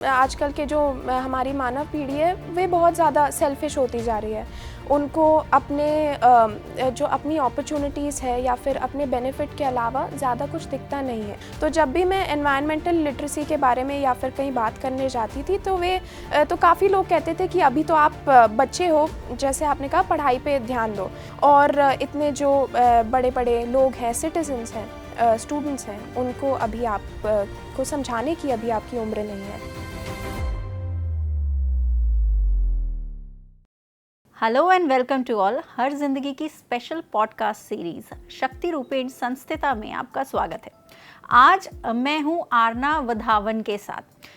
आजकल के जो हमारी मानव पीढ़ी है वे बहुत ज़्यादा सेल्फिश होती जा रही है। उनको अपने जो अपनी अपॉर्चुनिटीज़ है या फिर अपने बेनिफिट के अलावा ज़्यादा कुछ दिखता नहीं है। तो जब भी मैं एनवायरमेंटल लिटरेसी के बारे में या फिर कहीं बात करने जाती थी तो काफ़ी लोग कहते थे कि अभी तो आप बच्चे हो, जैसे आपने कहा पढ़ाई पे ध्यान दो, और इतने जो बड़े बड़े लोग हैं, सिटीजन्स हैं, स्टूडेंट्स हैं, उनको अभी आप को समझाने की अभी आपकी उम्र नहीं है। Hello and welcome to all. हर जिंदगी की स्पेशल पॉडकास्ट सीरीज शक्ति रूपेण संस्थिता में आपका स्वागत है। आज मैं हूं आरना वधावन के साथ।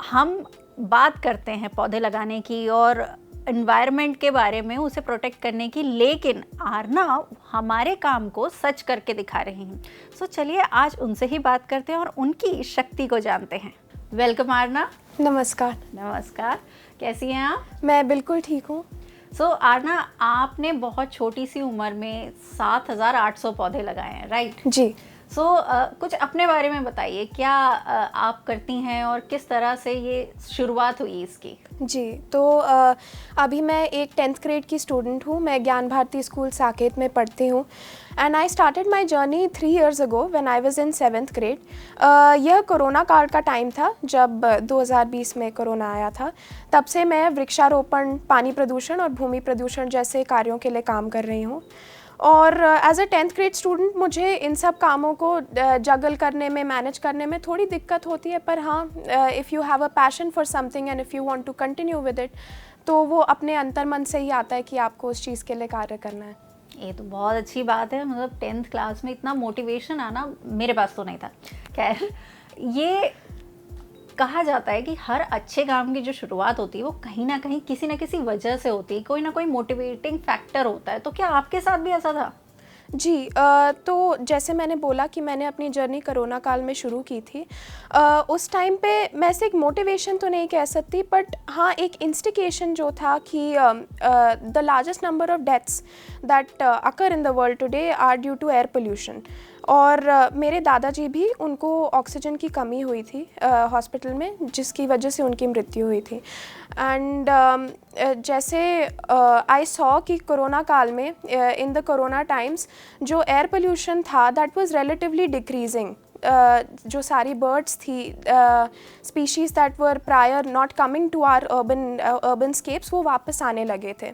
हम बात करते हैं पौधे लगाने की और एनवायरनमेंट के बारे में, उसे प्रोटेक्ट करने की, लेकिन आरना हमारे काम को सच करके दिखा रही हैं। सो चलिए आज उनसे ही बात करते हैं और उनकी शक्ति को जानते हैं। वेलकम आरना। नमस्कार। नमस्कार, कैसी हैं आप? मैं बिल्कुल ठीक हूँ। आरना, आपने बहुत छोटी सी उम्र में 7,800 पौधे लगाए हैं, राइट? जी। कुछ अपने बारे में बताइए, क्या आप करती हैं और किस तरह से ये शुरुआत हुई इसकी? जी, तो अभी मैं एक 10th ग्रेड की स्टूडेंट हूँ। मैं ज्ञान भारती स्कूल साकेत में पढ़ती हूँ and I started my journey 3 years ago when I was in 7th grade. यह कोरोना काल का टाइम था, जब 2020 में कोरोना आया था। तब से मैं वृक्षारोपण, पानी प्रदूषण और भूमि प्रदूषण जैसे कार्यों के लिए काम कर रही हूँ। और as a 10th grade student मुझे इन सब कामों को जगल करने में, मैनेज करने में थोड़ी दिक्कत होती है, पर हाँ, if you have a passion for something and if you want to continue with it, तो वो अपने अंतर मन से ही आता है कि आपको उस चीज़ के लिए कार्य करना है। ये तो बहुत अच्छी बात है। मतलब 10th क्लास में इतना मोटिवेशन आना मेरे पास तो नहीं था। खैर, ये कहा जाता है कि हर अच्छे काम की जो शुरुआत होती है वो कहीं ना कहीं किसी ना किसी वजह से होती है, कोई ना कोई मोटिवेटिंग फैक्टर होता है। तो क्या आपके साथ भी ऐसा था? जी, तो जैसे मैंने बोला कि मैंने अपनी जर्नी कोरोना काल में शुरू की थी। उस टाइम पे मैं इसे एक मोटिवेशन तो नहीं कह सकती, बट हाँ, एक इंस्टिगेशन जो था कि the largest number of deaths that occur in the world today are due to air pollution. और मेरे दादाजी भी, उनको ऑक्सीजन की कमी हुई थी हॉस्पिटल में, जिसकी वजह से उनकी मृत्यु हुई थी। एंड जैसे आई सॉ कि कोरोना काल में, इन द कोरोना टाइम्स, जो एयर पोल्यूशन था दैट वाज रिलेटिवली डिक्रीजिंग। जो सारी बर्ड्स थी, species that were prior not coming to our urban scapes, वो वापस आने लगे थे।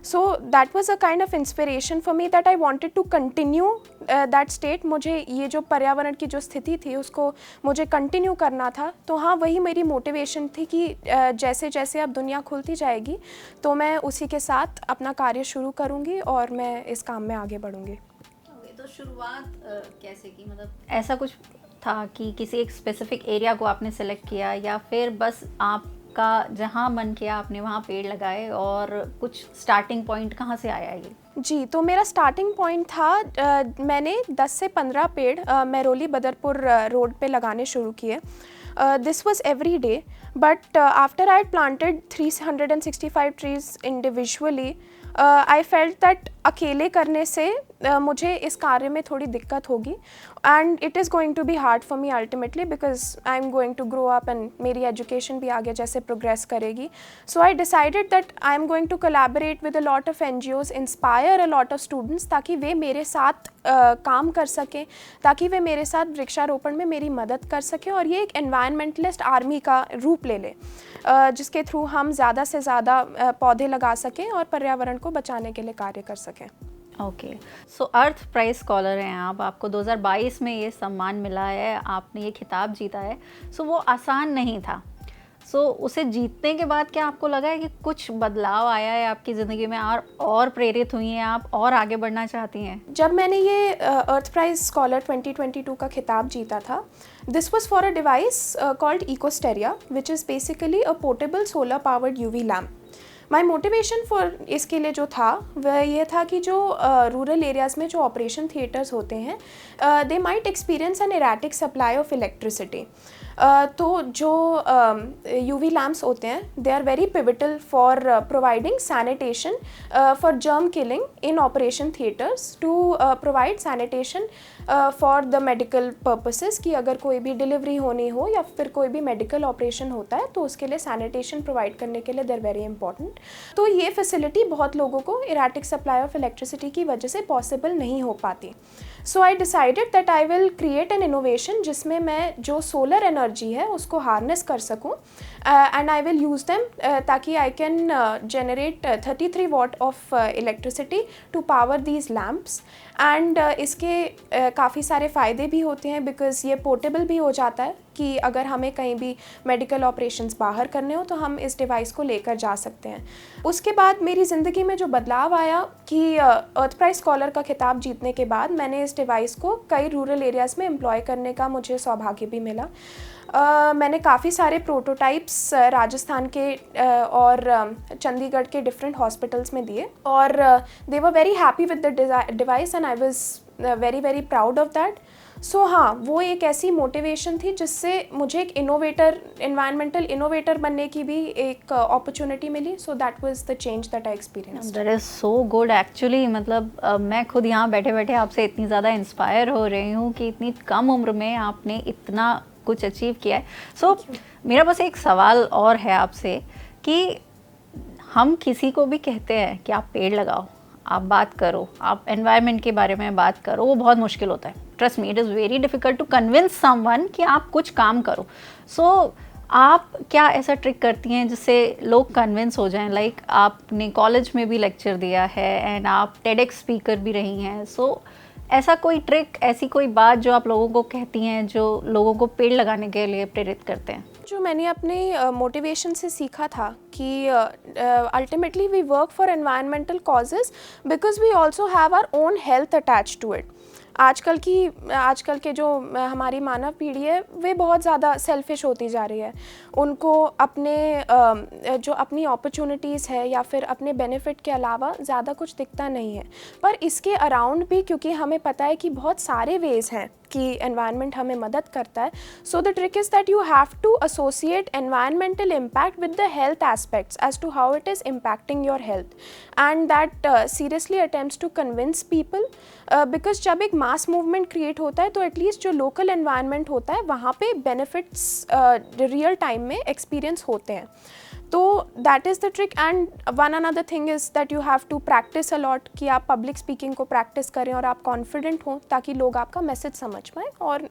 So that was a kind of inspiration for me that I wanted to continue that state. मुझे ये जो पर्यावरण की जो स्थिति थी उसको मुझे कंटिन्यू करना था। तो हाँ, वही मेरी मोटिवेशन थी कि जैसे जैसे अब दुनिया खुलती जाएगी तो मैं उसी के साथ अपना कार्य शुरू करूँगी और मैं इस काम में आगे बढ़ूँगी। तो शुरुआत कैसे की? मतलब ऐसा कुछ था कि किसी एक स्पेसिफिक एरिया को आपने सेलेक्ट किया, या फिर बस आपका जहाँ मन किया आपने वहाँ पेड़ लगाए, और कुछ स्टार्टिंग पॉइंट कहाँ से आया ये? जी, तो मेरा स्टार्टिंग पॉइंट था, मैंने 10 से 15 पेड़ मेहरौली बदरपुर रोड पे लगाने शुरू किए। This was every day, but after I planted 365 trees individually, I felt that अकेले करने से मुझे इस कार्य में थोड़ी दिक्कत होगी and it is going to be hard for me ultimately, because I am going to grow up and मेरी एजुकेशन भी आगे जैसे प्रोग्रेस करेगी। So I decided that I am going to collaborate with a lot of NGOs, inspire a lot of students, ताकि वे मेरे साथ काम कर सकें, ताकि वे मेरे साथ वृक्षारोपण में मेरी मदद कर सकें और ये एक एनवायरमेंटलिस्ट आर्मी का रूप ले ले, जिसके थ्रू हम ज़्यादा से ज़्यादा पौधे लगा सकें और पर्यावरण को बचाने के लिए कार्य कर सकें। ओके, सो अर्थ प्राइज स्कॉलर हैं आप। आपको 2022 में ये सम्मान मिला है, आपने ये खिताब जीता है। वो आसान नहीं था। उसे जीतने के बाद क्या आपको लगा है कि कुछ बदलाव आया है आपकी ज़िंदगी में, और प्रेरित हुई हैं आप और आगे बढ़ना चाहती हैं? जब मैंने ये अर्थ प्राइज स्कॉलर 2022 का खिताब जीता था, this was for a device called इकोस्टेरिया, which is basically a portable solar powered UV lamp. My motivation for इसके लिए जो था वह ये था कि जो रूरल एरियाज़ में जो ऑपरेशन थिएटर्स होते हैं, they might experience an erratic supply of electricity. तो जो UV लैम्प्स होते हैं they are very pivotal for providing sanitation for germ killing in operation theatres, to provide sanitation for the medical purposes, कि अगर कोई भी डिलीवरी होनी हो या फिर कोई भी मेडिकल ऑपरेशन होता है तो उसके लिए सैनिटेशन प्रोवाइड करने के लिए दे आर वेरी इंपॉर्टेंट। तो ये फैसिलिटी बहुत लोगों को इराटिक सप्लाई ऑफ इलेक्ट्रिसिटी की वजह से पॉसिबल नहीं हो पाती। So I decided that I will create an innovation जिसमें मैं जो सोलर एनर्जी है उसको हार्नेस कर सकूँ and I will use them, ताकि I can generate 33 watt of electricity to power these lamps. And इसके काफ़ी सारे फ़ायदे भी होते हैं बिकॉज़ ये पोर्टेबल भी हो जाता है कि अगर हमें कहीं भी मेडिकल ऑपरेशंस बाहर करने हो तो हम इस डिवाइस को लेकर जा सकते हैं। उसके बाद मेरी ज़िंदगी में जो बदलाव आया कि अर्थ प्राइज़ स्कॉलर का खिताब जीतने के बाद मैंने इस डिवाइस को कई रूरल एरियाज़ में एम्प्लॉय करने का मुझे सौभाग्य भी मिला। मैंने काफ़ी सारे प्रोटोटाइप्स राजस्थान के और चंडीगढ़ के डिफरेंट हॉस्पिटल्स में दिए और they were very happy with the device and I was very very proud of that. So हाँ, वो एक ऐसी मोटिवेशन थी जिससे मुझे एक इनोवेटर, एनवायरमेंटल इनोवेटर बनने की भी एक अपॉर्चुनिटी मिली। So that was the change that I experienced. That is so good actually. मतलब मैं खुद यहाँ बैठे बैठे आपसे इतनी ज़्यादा इंस्पायर हो रही हूँ कि इतनी कम उम्र में आपने इतना कुछ अचीव किया है। सो मेरा बस एक सवाल और है आपसे कि हम किसी को भी कहते हैं कि आप पेड़ लगाओ, आप बात करो, आप एनवायरनमेंट के बारे में बात करो, वो बहुत मुश्किल होता है। Trust me, it is very difficult to convince someone कि आप कुछ काम करो। सो आप क्या ऐसा ट्रिक करती हैं जिससे लोग कन्विंस हो जाएं? लाइक आपने कॉलेज में भी लेक्चर दिया है एंड आप टेडेक्स स्पीकर भी रही हैं। सो ऐसा कोई ट्रिक, ऐसी कोई बात जो आप लोगों को कहती हैं जो लोगों को पेड़ लगाने के लिए प्रेरित करते हैं? जो मैंने अपने मोटिवेशन से सीखा था कि ultimately we work for environmental causes because we also have our own health attach to it. आजकल के जो हमारी मानव पीढ़ी है वे बहुत ज़्यादा सेल्फिश होती जा रही है। उनको अपने जो अपनी अपॉर्चुनिटीज़ है या फिर अपने बेनिफिट के अलावा ज़्यादा कुछ दिखता नहीं है। पर इसके अराउंड भी क्योंकि हमें पता है कि बहुत सारे वेज़ हैं कि एनवायरनमेंट हमें मदद करता है। So the trick is that you have to associate environmental impact with the health aspects as to how it is impacting your health and that seriously attempts to convince people because जब एक mass movement create होता है तो at least जो local environment होता है वहाँ पे बेनिफिट्स रियल टाइम में एक्सपीरियंस होते हैं। तो that is the trick and one another thing is that you have to practice a lot, कि आप पब्लिक स्पीकिंग को प्रैक्टिस करें और आप कॉन्फिडेंट हों ताकि लोग आपका मैसेज समझ पाएँ और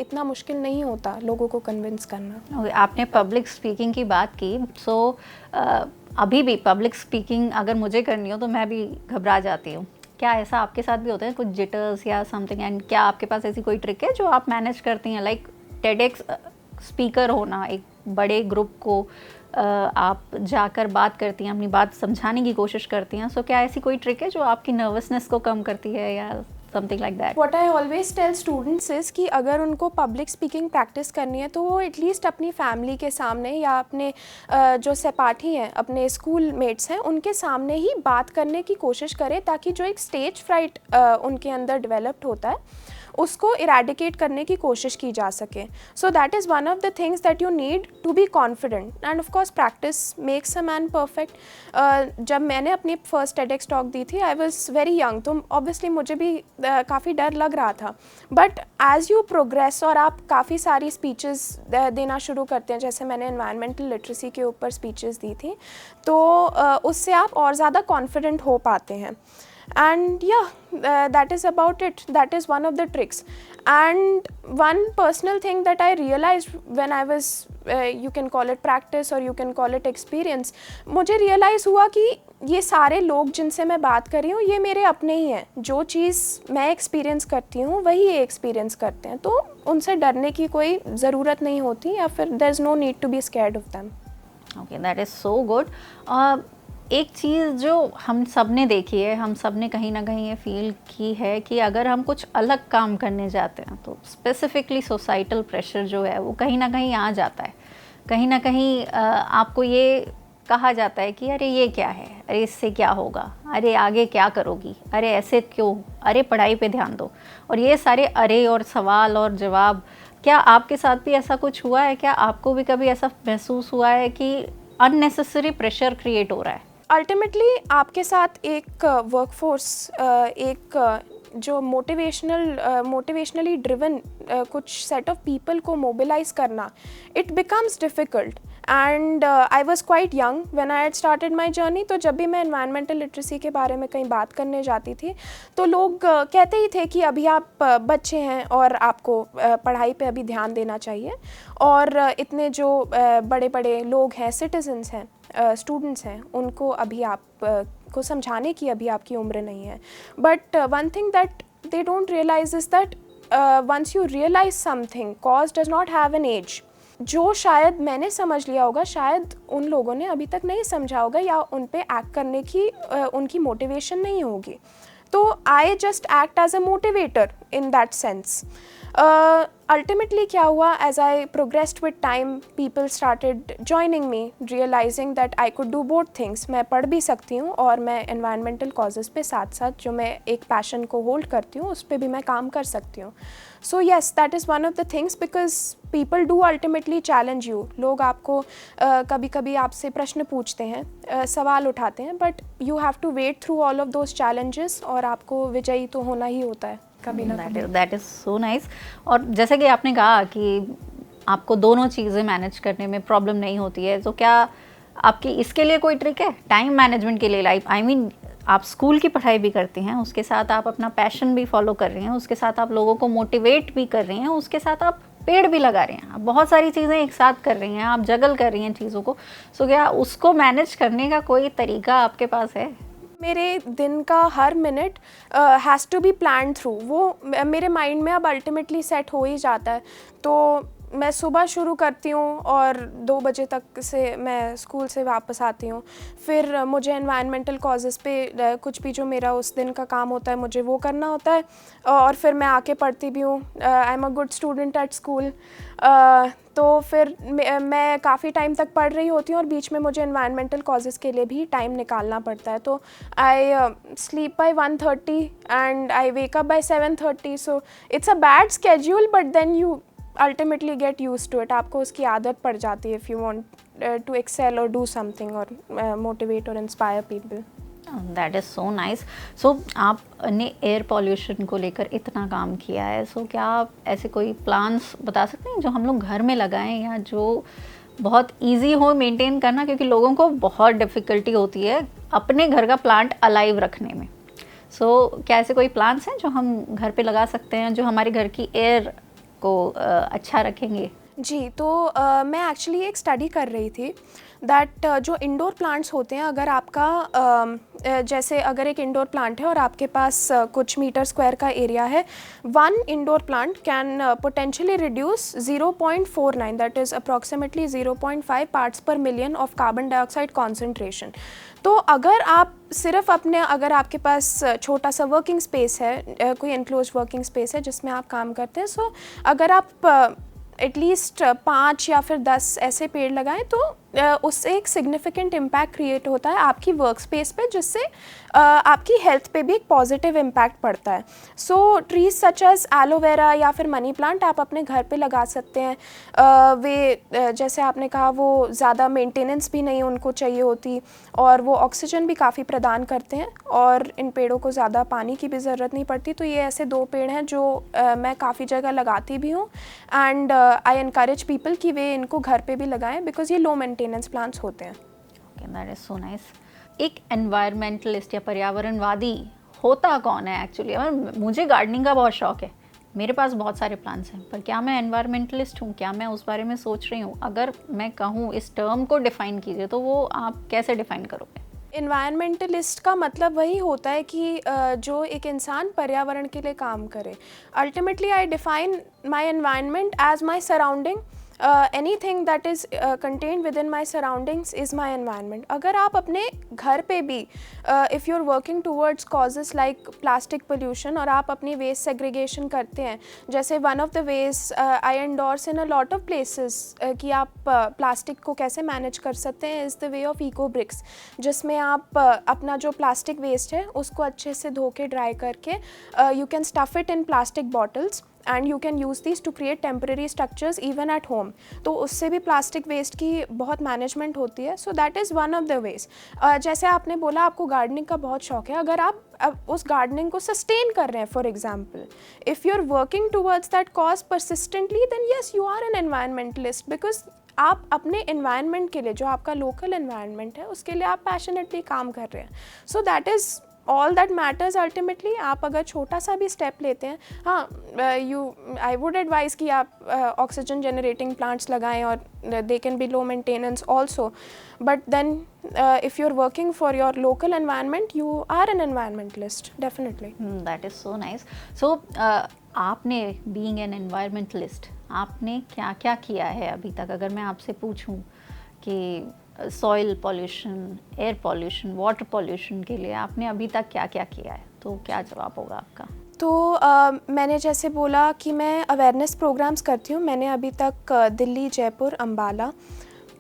इतना मुश्किल नहीं होता लोगों को कन्विंस करना। आपने पब्लिक स्पीकिंग की बात की। सो अभी भी पब्लिक स्पीकिंग अगर मुझे करनी हो तो मैं भी घबरा जाती हूँ। क्या ऐसा आपके साथ भी होता है, कुछ जिटर्स या समथिंग? एंड क्या आपके पास ऐसी कोई ट्रिक है जो आप मैनेज करती हैं? लाइक टेडेक्स स्पीकर होना, एक बड़े ग्रुप को आप जाकर बात करती हैं, अपनी बात समझाने की कोशिश करती हैं। सो क्या ऐसी कोई ट्रिक है जो आपकी नर्वसनेस को कम करती है या something like that? What I always tell students is कि अगर उनको पब्लिक स्पीकिंग प्रैक्टिस करनी है तो वो एटलीस्ट अपनी फैमिली के सामने या अपने जो सहपाठी हैं, अपने स्कूल मेट्स हैं, उनके सामने ही बात करने की कोशिश करें ताकि जो एक स्टेज फ्राइट उनके अंदर डेवलप्ड होता है उसको इरेडिकेट करने की कोशिश की जा सके। So that is one of the things that you need to be confident and of course practice makes a man perfect. जब मैंने अपनी फर्स्ट टेडेक्स टॉक दी थी आई वाज वेरी यंग, तो ऑब्वियसली मुझे भी काफ़ी डर लग रहा था। बट एज़ यू प्रोग्रेस और आप काफ़ी सारी स्पीचेस देना शुरू करते हैं, जैसे मैंने एनवायरमेंटल लिटरेसी के ऊपर स्पीचेस दी थी, तो उससे आप और ज़्यादा कॉन्फिडेंट हो पाते हैं। And yeah, that is about it. That is one of the tricks. And one personal thing that I realized when I was, you can call it practice or you can call it experience, मुझे realize हुआ कि ये सारे लोग जिनसे मैं बात कर रही हूँ ये मेरे अपने ही हैं। जो चीज़ मैं एक्सपीरियंस करती हूँ वही ये एक्सपीरियंस करते हैं, तो उनसे डरने की कोई ज़रूरत नहीं होती या फिर there is no need to be scared of them. Okay, that is so good. एक चीज़ जो हम सब ने देखी है, हम सब ने कहीं ना कहीं ये फील की है कि अगर हम कुछ अलग काम करने जाते हैं तो स्पेसिफिकली सोसाइटल प्रेशर जो है वो कहीं ना कहीं आ जाता है। कहीं ना कहीं आपको ये कहा जाता है कि अरे ये क्या है, अरे इससे क्या होगा, अरे आगे क्या करोगी, अरे ऐसे क्यों, अरे पढ़ाई पे ध्यान दो। और ये सारे अरे और सवाल और जवाब क्या आपके साथ भी ऐसा कुछ हुआ है? क्या आपको भी कभी ऐसा महसूस हुआ है कि अननेसेसरी प्रेशर क्रिएट हो रहा है? अल्टीमेटली आपके साथ एक वर्कफोर्स एक जो मोटिवेशनली ड्रिवन कुछ सेट ऑफ पीपल को मोबिलाइज करना, it becomes difficult and I was quite young when I had started my journey. तो जब भी मैं एनवायरमेंटल लिटरेसी के बारे में कहीं बात करने जाती थी तो लोग कहते ही थे कि अभी आप बच्चे हैं और आपको पढ़ाई पे अभी ध्यान देना चाहिए, और इतने जो बड़े बड़े लोग हैं, सिटीजन्स हैं, स्टूडेंट्स हैं, उनको अभी आप को समझाने की अभी आपकी उम्र नहीं है। But one thing that they don't realise is that once you realise something, cause does not have an age. जो शायद मैंने समझ लिया होगा, शायद उन लोगों ने अभी तक नहीं समझा होगा, या उन पे एक्ट करने की उनकी मोटिवेशन नहीं होगी। तो I just act as a motivator in that sense. Ultimately क्या हुआ, as I progressed with time, people started joining me, realizing that I could do both things. मैं पढ़ भी सकती हूँ और मैं environmental causes पे साथ साथ जो मैं एक passion को hold करती हूँ उस पे भी मैं काम कर सकती हूँ. So yes, that is one of the things, because people do ultimately challenge you. लोग आपको कभी कभी आपसे प्रश्न पूछते हैं, सवाल उठाते हैं, but you have to wade through all of those challenges और आपको विजयी तो होना ही होता है कभी ना कभी. That is so nice. और जैसे कि आपने कहा कि आपको दोनों चीज़ें मैनेज करने में प्रॉब्लम नहीं होती है, तो क्या आपकी इसके लिए कोई ट्रिक है टाइम मैनेजमेंट के लिए? आई मीन आप स्कूल की पढ़ाई भी करती हैं, उसके साथ आप अपना पैशन भी फॉलो कर रही हैं, उसके साथ आप लोगों को मोटिवेट भी कर रही हैं, उसके साथ आप पेड़ भी लगा रही हैं, आप बहुत सारी चीज़ें एक साथ कर रही हैं, आप जगल कर रही हैं चीज़ों को. सो क्या उसको मैनेज करने का कोई तरीका आपके पास है? मेरे दिन का हर minute has to be plan through. वो मेरे माइंड में अब अल्टीमेटली सेट हो ही जाता है. तो मैं सुबह शुरू करती हूँ और 2 बजे तक से मैं स्कूल से वापस आती हूँ. फिर मुझे एनवायरमेंटल कॉजेज़ पे कुछ भी जो मेरा उस दिन का काम होता है मुझे वो करना होता है, और फिर मैं आके पढ़ती भी हूँ. I am a good student at school. तो फिर मैं काफ़ी टाइम तक पढ़ रही होती हूँ और बीच में मुझे एनवायरमेंटल कॉजेज़ के लिए भी टाइम निकालना पड़ता है. तो I sleep by 1:30 and I wake up by 7:30. So it's a bad schedule, but then you ultimately get used to it. आपको उसकी आदत पड़ जाती है if you want to excel or do something or motivate or inspire people. That is so nice. So आपने air pollution को लेकर इतना काम किया है, सो क्या आप ऐसे कोई प्लान्स बता सकते हैं जो हम लोग घर में लगाएं या जो बहुत इजी हो मेंटेन करना, क्योंकि लोगों को बहुत डिफ़िकल्टी होती है अपने घर का प्लांट अलाइव रखने में. सो क्या ऐसे कोई प्लान्स हैं जो हम घर पे लगा सकते हैं जो हमारे घर की एयर को अच्छा रखेंगे? जी, तो मैं एक्चुअली एक स्टडी कर रही थी दैट जो इंडोर प्लांट्स होते हैं, अगर आपका जैसे अगर एक इंडोर प्लांट है और आपके पास कुछ मीटर स्क्वायर का एरिया है, 1 indoor plant can potentially reduce 0.49, that is approximately 0.5 parts per million of carbon dioxide concentration. तो अगर आप सिर्फ अगर आपके पास छोटा सा वर्किंग स्पेस है, कोई एनक्लोज वर्किंग स्पेस है जिसमें आप काम करते हैं, सो अगर आप एटलीस्ट 5 या फिर 10 ऐसे पेड़ लगाएं तो उससे एक सिग्निफिकेंट इम्पैक्ट क्रिएट होता है आपकी वर्क स्पेस पे, जिससे आपकी हेल्थ पे भी एक पॉजिटिव इम्पैक्ट पड़ता है. सो ट्रीज सच एज एलोवेरा या फिर मनी प्लांट आप अपने घर पे लगा सकते हैं. वे जैसे आपने कहा वो ज़्यादा मेंटेनेंस भी नहीं उनको चाहिए होती, और वो ऑक्सीजन भी काफ़ी प्रदान करते हैं, और इन पेड़ों को ज़्यादा पानी की भी ज़रूरत नहीं पड़ती. तो ये ऐसे 2 पेड़ हैं जो मैं काफ़ी जगह लगाती भी हूँ, एंड आई एनकरेज पीपल कि वे इनको घर पे भी लगाएं, बिकॉज ये लो मेंटेनेंस प्लांट्स होते हैं. Okay, that is so nice. एक एनवायरमेंटलिस्ट या पर्यावरणवादी होता कौन है एक्चुअली? मुझे गार्डनिंग का बहुत शौक है, मेरे पास बहुत सारे प्लांट्स हैं, पर क्या मैं एनवायरमेंटलिस्ट हूँ? क्या मैं उस बारे में सोच रही हूँ? अगर मैं कहूँ इस टर्म को डिफ़ाइन कीजिए, तो वो आप कैसे डिफ़ाइन करोगे? इन्वायरमेंटलिस्ट का मतलब वही होता है कि जो एक इंसान पर्यावरण के लिए काम करे. Ultimately I define my environment as my surrounding. anything that is contained within my surroundings is my environment. अगर आप अपने घर पे भी if you're working towards causes like plastic pollution और आप अपनी waste segregation करते हैं, जैसे one of the ways I endorse in a lot of places कि आप प्लास्टिक को कैसे मैनेज कर सकते हैं is the way of eco bricks, जिसमें आप अपना जो प्लास्टिक वेस्ट है उसको अच्छे से धो के ड्राई करके you can stuff it in plastic bottles and you can use this to create temporary structures even at home. तो उससे भी प्लास्टिक वेस्ट की बहुत मैनेजमेंट होती है। सो that is one of the ways. जैसे आपने बोला आपको गार्डनिंग का बहुत शौक है, अगर आप अब उस गार्डनिंग को सस्टेन कर रहे हैं, for example if you are working towards that cause persistently, then yes you are an environmentalist, because आप अपने एनवायरनमेंट के लिए, जो आपका लोकल एनवायरनमेंट है, उसके लिए आप पैशनेटली काम कर रहे हैं। सो that is all that matters ultimately. आप अगर छोटा सा भी स्टेप लेते हैं, हाँ आई वुड एडवाइज़ कि आप ऑक्सीजन जनरेटिंग प्लांट्स लगाएं, और they can be low maintenance also, but then if you're working for your local environment, you are an environmentalist, definitely. That is so nice. So आपने being an environmentalist, आपने क्या क्या किया है अभी तक? अगर मैं आपसे पूछूं कि soil pollution, air pollution, water pollution के लिए आपने अभी तक क्या क्या किया है, तो क्या जवाब होगा आपका? तो मैंने जैसे बोला कि मैं अवेयरनेस प्रोग्राम्स करती हूँ। मैंने अभी तक दिल्ली, जयपुर, अम्बाला,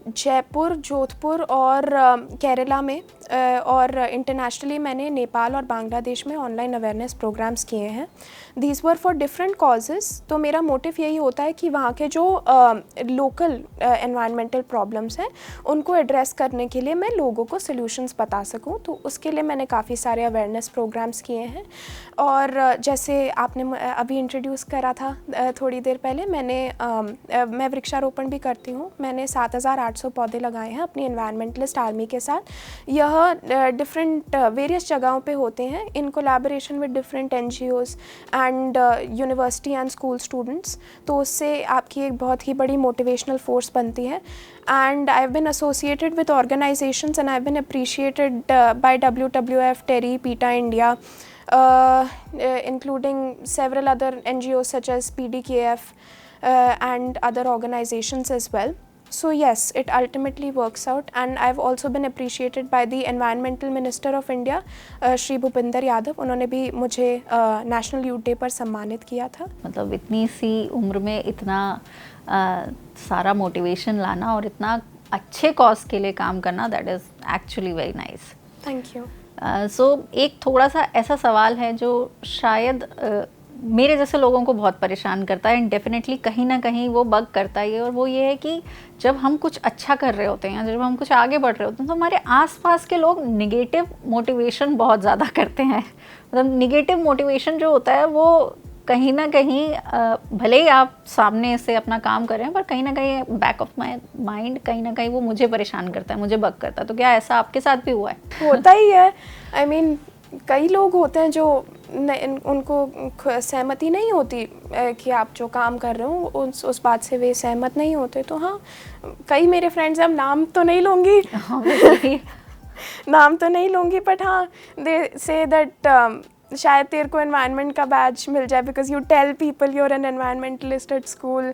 जयपुर, जोधपुर और केरला में और इंटरनेशनली मैंने नेपाल और बांग्लादेश में ऑनलाइन अवेयरनेस प्रोग्राम्स किए हैं। These were for different causes. तो मेरा मोटिव यही होता है कि वहाँ के जो लोकल एनवायरमेंटल प्रॉब्लम्स हैं उनको एड्रेस करने के लिए मैं लोगों को सॉल्यूशंस बता सकूँ। तो उसके लिए मैंने काफ़ी सारे अवेयरनेस प्रोग्राम्स किए हैं। और जैसे आपने अभी इंट्रोड्यूस करा था थोड़ी देर पहले, मैं वृक्षारोपण भी करती हूँ। मैंने 7,800 पौधे लगाए हैं अपनी एनवायरमेंटलिस्ट आर्मी के साथ। यह डिफरेंट वेरियस जगहों पे होते हैं in collaboration with different NGOs and university and school students. तो उससे आपकी एक बहुत ही बड़ी मोटिवेशनल फोर्स बनती है। And I have been associated with organisations and I have been appreciated by WWF, TERI, PETA India, including several other NGOs such as PDKF and other organizations as well. So yes, it ultimately works out, and I've also been appreciated by the Environmental Minister of India, Shri Bhupinder Yadav. उन्होंने भी मुझे national youth day पर सम्मानित किया था। मतलब इतनी सी उम्र में इतना सारा मोटिवेशन लाना और इतना अच्छे कॉज के लिए काम करना, that is actually very nice. Thank you. So एक थोड़ा सा ऐसा सवाल है जो शायद मेरे जैसे लोगों को बहुत परेशान करता है, एंड डेफिनेटली कहीं ना कहीं वो बग करता ही है, और वो ये है कि जब हम कुछ अच्छा कर रहे होते हैं, जब हम कुछ आगे बढ़ रहे होते हैं, तो हमारे आसपास के लोग निगेटिव मोटिवेशन बहुत ज़्यादा करते हैं। मतलब निगेटिव मोटिवेशन जो होता है वो कहीं ना कहीं भले ही आप सामने से अपना काम करें, पर कहीं ना कहीं बैक ऑफ माई माइंड कहीं ना कहीं वो मुझे परेशान करता है, मुझे बग करता है। तो क्या ऐसा आपके साथ भी हुआ है? होता ही है। I mean, कई लोग होते हैं जो उनको सहमति नहीं होती कि आप जो काम कर रहे हो उस बात से वे सहमत नहीं होते। तो हाँ, कई मेरे फ्रेंड्स, अब नाम तो नहीं लूँगी नाम तो नहीं लूँगी, बट हाँ, दे से दैट शायद तेरे को एनवायरनमेंट का बैज मिल जाए because you tell people you are an environmentalist at school,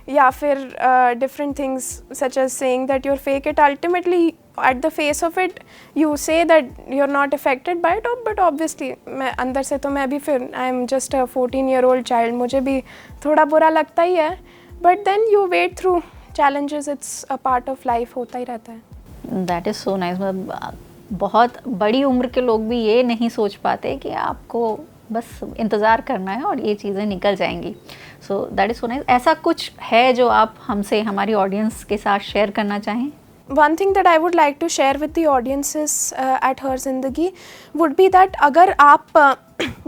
या फिर different things such as saying that you're fake it. Ultimately at the face of it you say that you're not affected by it, but obviously मैं अंदर से तो मैं भी फिर I am just a 14-year-old child, मुझे भी थोड़ा बुरा लगता ही है, but then you wait through challenges, it's a part of life, होता ही रहता है। That is so nice। मतलब बहुत बड़ी उम्र के लोग भी ये नहीं सोच पाते कि आपको बस इंतज़ार करना है और ये चीज़ें निकल जाएंगी। सो दैट इज़ सो नाइस। ऐसा कुछ है जो आप हमसे, हमारी ऑडियंस के साथ शेयर करना चाहें? One thing that I would like to share with the audiences at Har Zindagi would be that अगर आप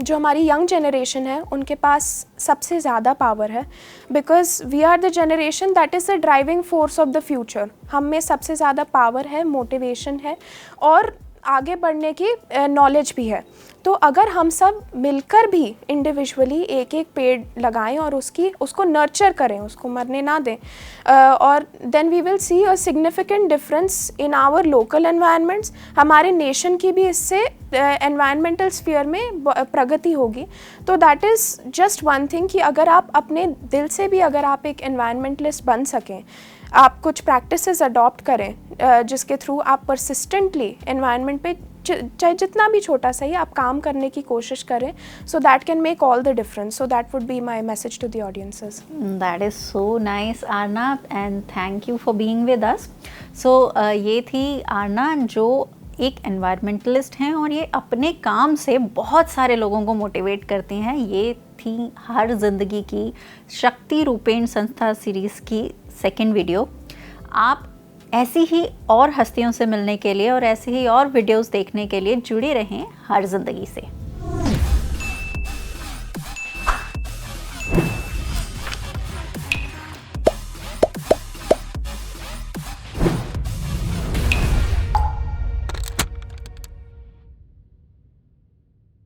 जो हमारी यंग जनरेशन है उनके पास सबसे ज़्यादा पावर है, because we are the generation that is the driving force of the future. हम में सबसे ज़्यादा पावर है, मोटिवेशन है और आगे बढ़ने की नॉलेज भी है। तो अगर हम सब मिलकर भी इंडिविजुअली एक एक पेड़ लगाएं और उसको नर्चर करें, उसको मरने ना दें, और then we will see a significant difference in our local environments. हमारे नेशन की भी इससे एनवायरमेंटल स्फीयर में प्रगति होगी। तो that is just one thing कि अगर आप अपने दिल से भी अगर आप एक एनवायरमेंटलिस्ट बन सकें, आप कुछ प्रैक्टिसेस अडॉप्ट करें जिसके थ्रू आप परसिस्टेंटली एनवायरनमेंट पे चाहे जितना भी छोटा सा ही आप काम करने की कोशिश करें, so that can make all the difference. So that would be my message to the audiences. That is so nice Aarna, and thank you for being with us. So ये थी आरना जो एक एनवायरमेंटलिस्ट हैं और ये अपने काम से बहुत सारे लोगों को मोटिवेट करती हैं। ये थी हर जिंदगी की शक्ति रूपेण संस्था सीरीज़ की सेकंड वीडियो। आप ऐसी ही और हस्तियों से मिलने के लिए और ऐसे ही और वीडियोस देखने के लिए जुड़े रहें हर जिंदगी से।